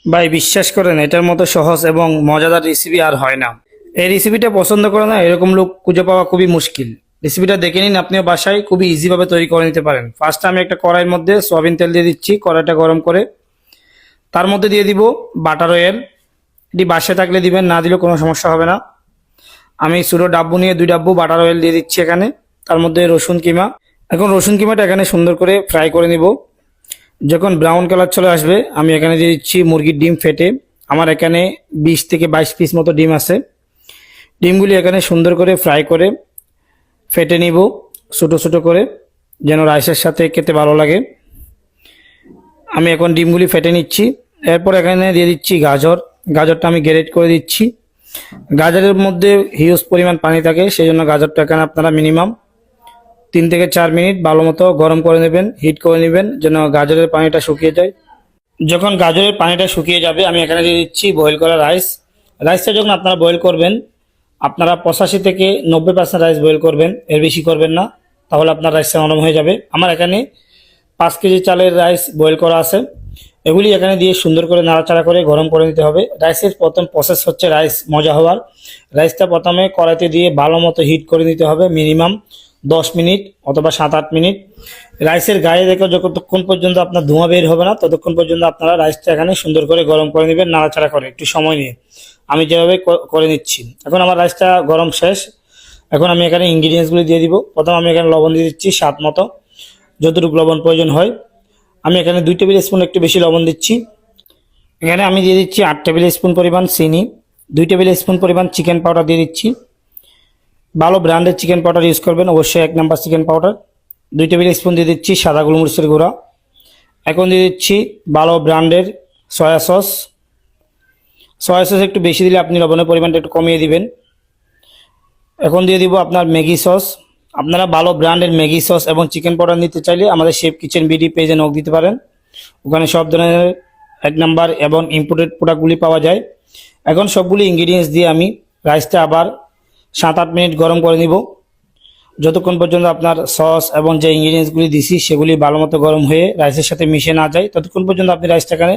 ভাই বিশ্বাস করেন এটার মতো সহজ এবং মজাদার রেসিপি আর হয় না। এই রেসিপিটা পছন্দ করে না এরকম লোক খুঁজে পাওয়া খুবই মুশকিল। রেসিপিটা দেখে নিন, আপনিও বাসায় খুবই ইজিভাবে তৈরি করে নিতে পারেন। ফার্স্ট আমি একটা কড়াইয়ের মধ্যে সয়াবিন তেল দিয়ে দিচ্ছি। কড়াইটা গরম করে তার মধ্যে দিয়ে দিব বাটার অয়েল। এটি বাসায় থাকলে দিবেন, না দিলেও কোনো সমস্যা হবে না। আমি ছোটো ডাব্বু নিয়ে 2 ডাব্বু বাটার অয়েল দিয়ে দিচ্ছি এখানে। তার মধ্যে রসুন কিমা। এখন রসুন কিমাটা এখানে সুন্দর করে ফ্রাই করে নিব। যখন ব্রাউন কালার চলে আসবে আমি এখানে দিয়ে দিচ্ছি মুরগির ডিম ফেটে। আমার এখানে 20 থেকে 22 পিস মতো ডিম আছে। ডিমগুলি এখানে সুন্দর করে ফ্রাই করে ফেটে নিব ছোটো ছোটো করে, যেন রাইসের সাথে খেতে ভালো লাগে। আমি এখন ডিমগুলি ফেটে নিচ্ছি। এরপর এখানে দিয়ে দিচ্ছি গাজর। গাজরটা আমি গ্রেট করে দিচ্ছি। গাজরের মধ্যে হিউজ পরিমাণ পানি থাকে, সেই জন্য গাজরটা এখানে আপনারা মিনিমাম 3 থেকে 4 মিনিট ভালো মতো গরম করে নেবেন, হিট করে নেবেন, যেন গাজরের পানিটা শুকিয়ে যায়। যখন গাজরের পানিটা শুকিয়ে যাবে আমি এখানে দিয়ে দিচ্ছি বয়েল করা রাইস। রাইসটা যখন আপনারা বয়েল করবেন, আপনারা 85 থেকে 90% রাইস বয়েল করবেন, এর বেশি করবেন না, তাহলে আপনার রাইসটা নরম হয়ে যাবে। আমার এখানে 5 কেজি চালের রাইস বয়েল করা আছে। এগুলি এখানে দিয়ে সুন্দর করে নাড়াচাড়া করে গরম করে নিতে হবে। রাইসের প্রথম প্রসেস হচ্ছে রাইস মজা হওয়ার। রাইসটা প্রথমে কড়াইতে দিয়ে ভালো মতো হিট করে নিতে হবে মিনিমাম 10 মিনিট অথবা 7-8 মিনিট। রাইসের গায়ে দেখে যতক্ষণ পর্যন্ত আপনার ধোঁয়া বের হবে না ততক্ষণ পর্যন্ত আপনারা রাইসটা এখানে সুন্দর করে গরম করে নেবেন, নাড়াচাড়া করে একটু সময় নিয়ে। আমি যেভাবে করে নিচ্ছি। এখন আমার রাইসটা গরম শেষ। এখন আমি এখানে ইনগ্রিডিয়েন্টসগুলি দিয়ে দিব। প্রথম আমি এখানে লবণ দিয়ে দিচ্ছি স্বাদ মতো, যতটুকু লবণ প্রয়োজন হয়। আমি এখানে 2 টেবিল স্পুন একটু বেশি লবণ দিচ্ছি। এখানে আমি দিয়ে দিচ্ছি 8 টেবিল স্পুন পরিমাণ চিনি। 2 টেবিল স্পুন পরিমাণ চিকেন পাউডার দিয়ে দিচ্ছি। ভালো ব্র্যান্ডের চিকেন পাউডার ইউজ করবেন, অবশ্যই 1 number chicken powder. 2 table spoon দিয়ে দিচ্ছি সাদা গোলমরিচের গুঁড়া। এখন দিয়ে দিচ্ছি ভালো ব্র্যান্ডের সয়া সস। সয়া সস একটু বেশি দিলে আপনি লবণের পরিমাণটা একটু কমিয়ে দিবেন। এখন দিয়ে দিব আপনার ম্যাগি সস। আপনারা ভালো ব্র্যান্ডের ম্যাগি সস এবং চিকেন পাউডার নিতে চাইলে আমাদের শেফ কিচেন বিডি পেজে নক দিতে পারেন। ওখানে সব ধরনের 1 নাম্বার এবং ইম্পোর্টেড প্রোডাক্টগুলি পাওয়া যায়। এখন সবগুলি ইনগ্রিডিয়েন্টস দিয়ে আমি রাইসটা আবার 7-8 মিনিট গরম করে নিব, যতক্ষণ পর্যন্ত আপনার সস এবং যে ইনগ্রিডিয়েন্টসগুলি দিছি সেগুলি ভালো মতো গরম হয়ে রাইসের সাথে মিশে না যায়, ততক্ষণ পর্যন্ত আপনি রাইসটা এখানে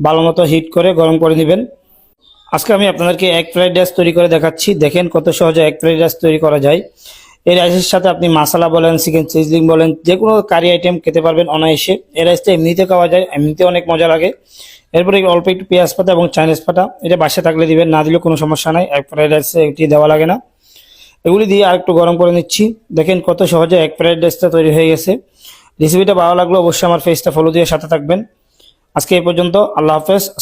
ভালো মতো হিট করে গরম করে নেবেন। আজকে আমি আপনাদেরকে এগ ফ্রাইড রাইস তৈরি করে দেখাচ্ছি। দেখেন কত সহজে এগ ফ্রাইড রাইস তৈরি করা যায়। এই রাইসের সাথে আপনি মশলা বলেন, চিকেন সিজলিং বলেন, যে কোনো কারি আইটেম খেতে পারবেন অনায়াসে। এই রাইসটা এমনিতে খাওয়া যায়, এমনিতে অনেক মজা লাগে। এরপরে অল্প একটু পেঁয়াজ পাতা এবং চাইনিজ পাতা, এটা বাসায় থাকলে দিবেন, না দিলেও কোনো সমস্যা নাই। এগ ফ্রাইড রাইসে এটি দেওয়া লাগে না। এগুলি দিয়ে আরেকটু গরম করে নিচ্ছি। দেখেন কত সহজে এগ ফ্রাইড রাইসটা তৈরি হয়ে গেছে। রেসিপিটা ভালো লাগলো অবশ্যই আমার পেজটা ফলো দিয়ে সাথে থাকবেন। আজকে এই পর্যন্ত, আল্লাহ হাফেজ।